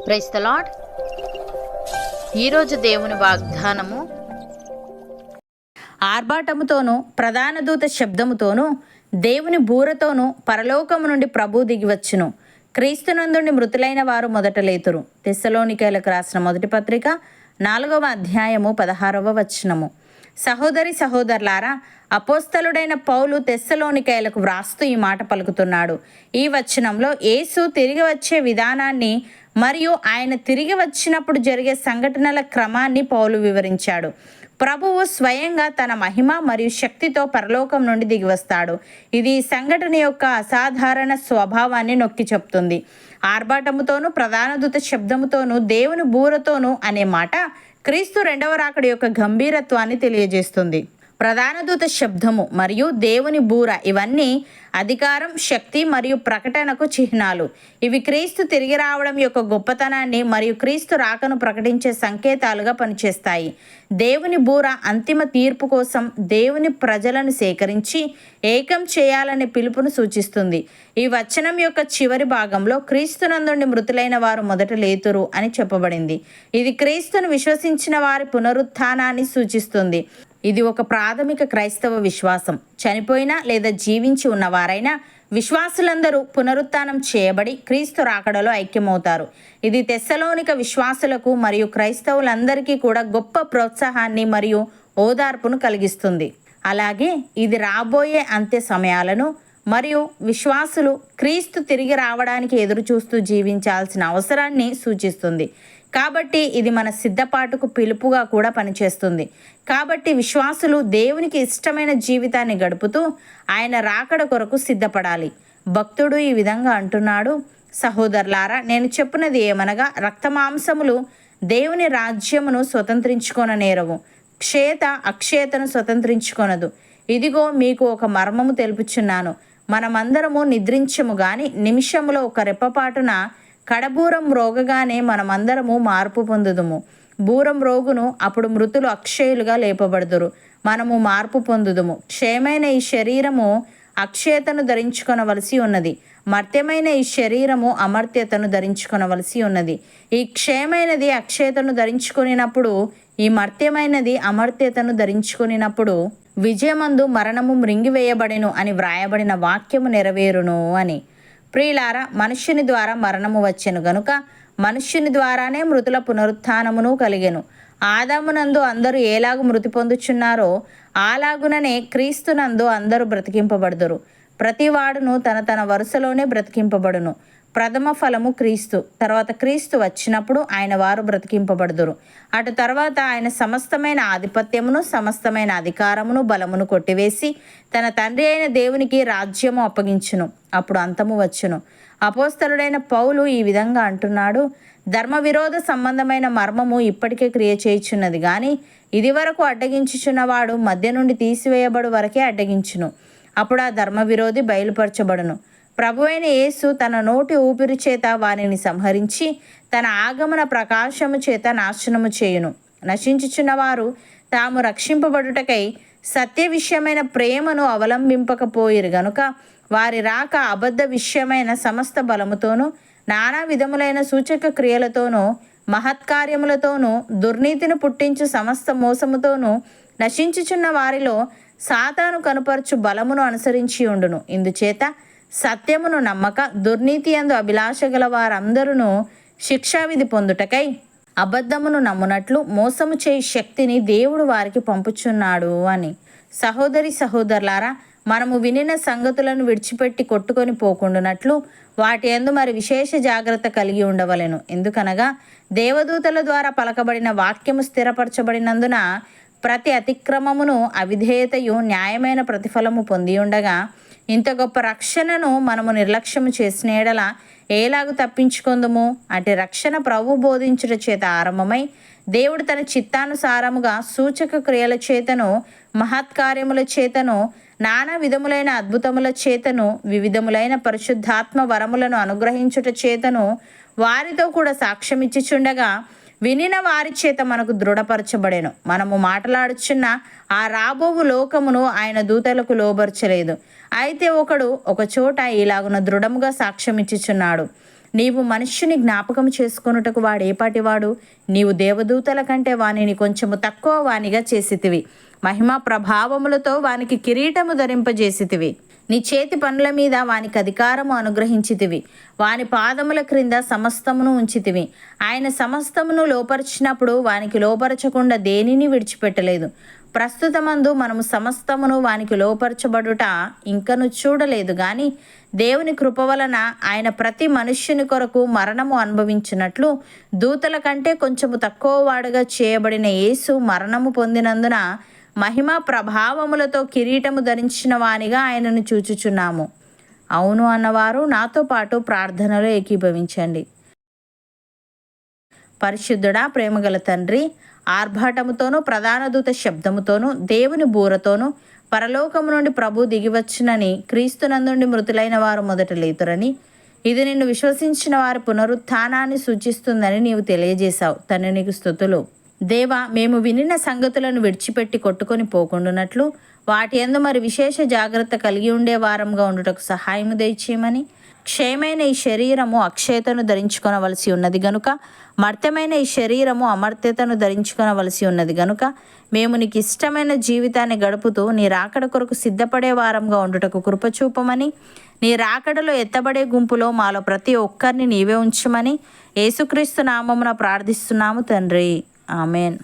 Praise the lord. ఈరోజు దేవుని వాగ్దానము, ఆర్భాటముతోనూ ప్రధాన దూత శబ్దముతోనూ దేవుని బూరతోనూ పరలోకము నుండి ప్రభు దిగివచ్చును. క్రీస్తునందుండి మృతులైన వారు మొదట లేతురు. తెస్సలోనికైలకు రాసిన మొదటి పత్రిక 4వ అధ్యాయము 16వ వచనము. సహోదరి సహోదరులారా, అపోస్తలుడైన పౌలు తెస్సలోనికైలకు వ్రాస్తూ ఈ మాట పలుకుతున్నాడు. ఈ వచనంలో యేసు తిరిగి వచ్చే విధానాన్ని మరియు ఆయన తిరిగి వచ్చినప్పుడు జరిగే సంఘటనల క్రమాన్ని పౌలు వివరించాడు. ప్రభువు స్వయంగా తన మహిమ మరియు శక్తితో పరలోకం నుండి దిగివస్తాడు. ఇది ఈ సంఘటన యొక్క అసాధారణ స్వభావాన్ని నొక్కి చెప్తుంది. ఆర్భాటముతోనూ ప్రధాన దూత శబ్దముతోనూ దేవుని బూరతోనూ అనే మాట క్రీస్తు రెండవ రాకడ యొక్క గంభీరత్వాన్ని తెలియజేస్తుంది. ప్రధాన దూత శబ్దము మరియు దేవుని బూర ఇవన్నీ అధికారం, శక్తి మరియు ప్రకటనకు చిహ్నాలు. ఇవి క్రీస్తు తిరిగి రావడం యొక్క గొప్పతనాన్ని మరియు క్రీస్తు రాకను ప్రకటించే సంకేతాలుగా పనిచేస్తాయి. దేవుని బూర అంతిమ తీర్పు కోసం దేవుని ప్రజలను సేకరించి ఏకం చేయాలనే పిలుపును సూచిస్తుంది. ఈ వచనం యొక్క చివరి భాగంలో క్రీస్తునందుండి మృతులైన వారు మొదట లేతురు అని చెప్పబడింది. ఇది క్రీస్తును విశ్వసించిన వారి పునరుత్థానాన్ని సూచిస్తుంది. ఇది ఒక ప్రాథమిక క్రైస్తవ విశ్వాసం. చనిపోయినా లేదా జీవించి ఉన్నవారైనా విశ్వాసులందరూ పునరుత్థానం చేయబడి క్రీస్తు రాకడలో ఐక్యమవుతారు. ఇది తెస్సలోనిక విశ్వాసులకు మరియు క్రైస్తవులందరికీ కూడా గొప్ప ప్రోత్సాహాన్ని మరియు ఓదార్పును కలిగిస్తుంది. అలాగే ఇది రాబోయే అంత్య సమయాలను మరియు విశ్వాసులు క్రీస్తు తిరిగి రావడానికి ఎదురు చూస్తూ జీవించాల్సిన అవసరాన్ని సూచిస్తుంది. కాబట్టి ఇది మన సిద్ధపాటుకు పిలుపుగా కూడా పనిచేస్తుంది. కాబట్టి విశ్వాసులు దేవునికి ఇష్టమైన జీవితాన్ని గడుపుతూ ఆయన రాకడ కొరకు సిద్ధపడాలి. భక్తుడు ఈ విధంగా అంటున్నాడు, సహోదరులారా, నేను చెప్పున్నది ఏమనగా, రక్తమాంసములు దేవుని రాజ్యమును స్వతంత్రించుకొననేరవు, క్షేత అక్షేతను స్వతంత్రించుకొనదు. ఇదిగో మీకు ఒక మర్మము తెలుపుచున్నాను. మనమందరము నిద్రించము గాని నిమిషములో ఒక రెప్పపాటున కడబూరం రోగగానే మనమందరము మార్పు పొందుదుము. బూరం రోగును, అప్పుడు మృతులు అక్షయులుగా లేపబడుదురు. మనము మార్పు పొందుదుము. క్షయమైన ఈ శరీరము అక్షయతను ధరించుకొనవలసి ఉన్నది, మర్త్యమైన ఈ శరీరము అమర్త్యతను ధరించుకొనవలసి ఉన్నది. ఈ క్షయమైనది అక్షయతను ధరించుకొనినప్పుడు, ఈ మర్త్యమైనది అమర్త్యతను ధరించుకొనినప్పుడు విజయమందు మరణము మృంగివేయబడెను అని వ్రాయబడిన వాక్యము నెరవేరును అని. ప్రియులారా, మనుష్యుని ద్వారా మరణము వచ్చెను గనుక మనుష్యుని ద్వారానే మృతుల పునరుత్థానమును కలిగెను. ఆదామునందు అందరూ ఏలాగు మృతి పొందుచున్నారో అలాగుననే క్రీస్తునందు అందరూ బ్రతికింపబడుదురు. ప్రతివాడును తన తన వరుసలోనే బ్రతికింపబడును. ప్రథమ ఫలము క్రీస్తు. తర్వాత క్రీస్తు వచ్చినప్పుడు ఆయన వారు బ్రతికింపబడుదురు. అటు తర్వాత ఆయన సమస్తమైన ఆధిపత్యమును, సమస్తమైన అధికారమును, బలమును కొట్టివేసి తన తండ్రి అయిన దేవునికి రాజ్యము అప్పగించును. అప్పుడు అంతము వచ్చును. అపోస్తలుడైన పౌలు ఈ విధంగా అంటున్నాడు, ధర్మ విరోధ సంబంధమైన మర్మము ఇప్పటికే క్రియ చేయుచున్నది గాని ఇది వరకు అడ్డగించుచున్నవాడు మధ్య నుండి తీసివేయబడు వరకే అడ్డగించును. అప్పుడు ఆ ధర్మ విరోధి బయలుపరచబడును. ప్రభువైన యేసు తన నోటి ఊపిరి చేత వానిని సంహరించి తన ఆగమన ప్రకాశము చేత నాశనము చేయును. నశించుచున్నవారు తాము రక్షింపబడుటకై సత్య విషయమైన ప్రేమను అవలంబింపకపోయిరు గనుక వారి రాక అబద్ధ విషయమైన సమస్త బలముతోనూ, నానా విధములైన సూచక క్రియలతోనూ, మహత్కార్యములతోనూ, దుర్నీతిని పుట్టించు సమస్త మోసముతోనూ నశించుచున్న వారిలో సాతాను కనుపరచు బలమును అనుసరించి ఉండును. ఇందుచేత సత్యమును నమ్మక దుర్నీతి యందు అభిలాష గల వారందరూ శిక్షావిధి పొందుటకై అబద్ధమును నమ్మునట్లు మోసము చేయి శక్తిని దేవుడు వారికి పంపుచున్నాడు అని. సహోదరి సహోదరులారా, మనము వినిన సంగతులను విడిచిపెట్టి కొట్టుకొని పోకుండానట్లు వాటి యందు మరి విశేష జాగ్రత్త కలిగి ఉండవలెను. ఎందుకనగా దేవదూతల ద్వారా పలకబడిన వాక్యము స్థిరపరచబడినందున ప్రతి అతిక్రమమును అవిధేయతయు న్యాయమైన ప్రతిఫలము పొంది ఉండగా, ఇంత గొప్ప రక్షణను మనము నిర్లక్ష్యము చేసిన ఎడల ఏలాగు తప్పించుకొందుము? అంటే రక్షణ ప్రభు బోధించుట చేత ఆరంభమై దేవుడు తన చిత్తానుసారముగా సూచక క్రియల చేతను, మహత్కార్యముల చేతను, నానా విధములైన అద్భుతముల చేతను, వివిధములైన పరిశుద్ధాత్మ వరములను అనుగ్రహించుట చేతను వారితో కూడా సాక్ష్యమిచ్చుచుండగా వినిన వారి చేత మనకు దృఢపరచబడెను. మనము మాట్లాడుచున్న ఆ రాబోవు లోకమును ఆయన దూతలకు లోబర్చలేదు. అయితే ఒకడు ఒక చోట ఇలాగున దృఢముగా సాక్ష్యమిచ్చుచున్నాడు, నీవు మనుష్యుని జ్ఞాపకం చేసుకొనుటకు వాడేపాటివాడు? నీవు దేవదూతల కంటే వానిని కొంచెము తక్కువ వానిగా చేసితివి. మహిమ ప్రభావములతో వానికి కిరీటము ధరింపజేసితివి. నీ చేతి పనుల మీద వానికి అధికారము అనుగ్రహించితివి. వాని పాదముల క్రింద సమస్తమును ఉంచితివి. ఆయన సమస్తమును లోపరిచినప్పుడు వానికి లోపరచకుండా దేనిని విడిచిపెట్టలేదు. ప్రస్తుతమందు మనము సమస్తమును వానికి లోపరచబడుట ఇంకను చూడలేదు గాని దేవుని కృప వలన ఆయన ప్రతి మనుష్యుని కొరకు మరణము అనుభవించినట్లు దూతల కంటే కొంచెము తక్కువ వాడుగా చేయబడిన యేసు మరణము పొందినందున మహిమ ప్రభావములతో కిరీటము ధరించిన వానిగా ఆయనను చూచుచున్నాము. అవును అన్నవారు నాతో పాటు ప్రార్థనలో ఏకీభవించండి. పరిశుద్ధుడా, ప్రేమగల తండ్రి, ఆర్భాటముతోనూ ప్రధాన దూత శబ్దముతోనూ దేవుని బూరతోనూ పరలోకము నుండి ప్రభు దిగివచ్చునని, క్రీస్తునందుండి మృతులైన వారు మొదట లేతురని, ఇది నిన్ను విశ్వసించిన వారి పునరుత్థానాన్ని సూచిస్తుందని నీవు తెలియజేశావు. తండ్రి నీకు స్తుతులు. దేవా, మేము వినిన సంగతులను విడిచిపెట్టి కొట్టుకొని పోకుండానట్లు వాటి యందు మరి విశేష జాగ్రత్త కలిగి ఉండే వారంగా ఉండుటకు సహాయము దయచేయమని, క్షయమైన ఈ శరీరము అక్షయతను ధరించుకొనవలసి ఉన్నది గనుక, మర్త్యమైన ఈ శరీరము అమర్త్యతను ధరించుకొనవలసి ఉన్నది గనుక, మేము నీకు ఇష్టమైన జీవితాన్ని గడుపుతూ నీ రాకడ కొరకు సిద్ధపడే వారంగా ఉండుటకు కృపచూపమని, నీ రాకడలో ఎత్తబడే గుంపులో మాలో ప్రతి ఒక్కరిని నీవే ఉంచమని యేసుక్రీస్తు నామమున ప్రార్థిస్తున్నాము తండ్రి. ఆమెన్.